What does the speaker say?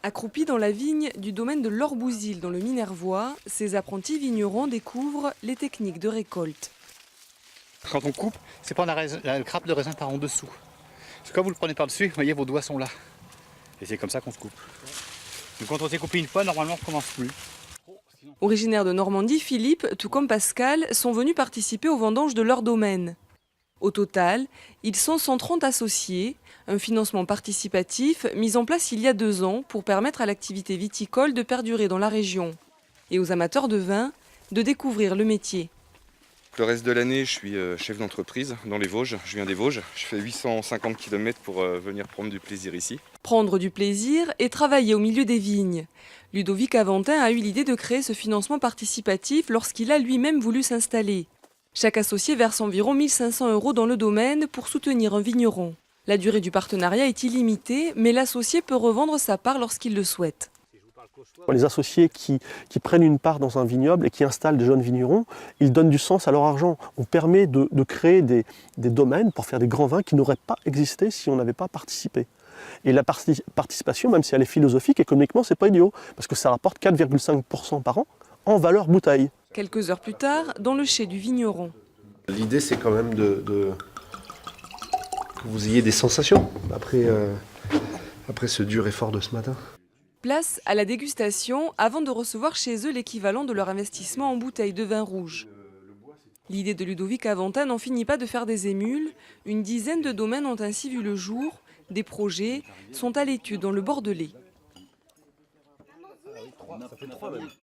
Accroupis dans la vigne du domaine de l'Orbouzil dans le Minervois, ces apprentis vignerons découvrent les techniques de récolte. Quand on coupe, c'est prendre la grappe de raisin par en dessous. Parce que quand vous le prenez par-dessus, vous voyez, vos doigts sont là. Et c'est comme ça qu'on se coupe. Donc quand on s'est coupé une fois, normalement on ne recommence plus. Originaires de Normandie, Philippe, tout comme Pascal, sont venus participer aux vendanges de leur domaine. Au total, ils sont 130 associés, un financement participatif mis en place il y a 2 ans pour permettre à l'activité viticole de perdurer dans la région et aux amateurs de vin de découvrir le métier. Le reste de l'année, je suis chef d'entreprise dans les Vosges. Je viens des Vosges. Je fais 850 km pour venir prendre du plaisir ici. Prendre du plaisir et travailler au milieu des vignes. Ludovic Aventin a eu l'idée de créer ce financement participatif lorsqu'il a lui-même voulu s'installer. Chaque associé verse environ 1 500 € dans le domaine pour soutenir un vigneron. La durée du partenariat est illimitée, mais l'associé peut revendre sa part lorsqu'il le souhaite. Les associés qui prennent une part dans un vignoble et qui installent des jeunes vignerons, ils donnent du sens à leur argent. On permet de créer des domaines pour faire des grands vins qui n'auraient pas existé si on n'avait pas participé. Et la participation, même si elle est philosophique, économiquement, c'est pas idiot, parce que ça rapporte 4,5% par an en valeur bouteille. Quelques heures plus tard, dans le chai du vigneron. L'idée, c'est quand même que vous ayez des sensations après ce dur effort de ce matin. Place à la dégustation avant de recevoir chez eux l'équivalent de leur investissement en bouteilles de vin rouge. L'idée de Ludovic Aventin n'en finit pas de faire des émules. Une dizaine de domaines ont ainsi vu le jour. Des projets sont à l'étude dans le Bordelais.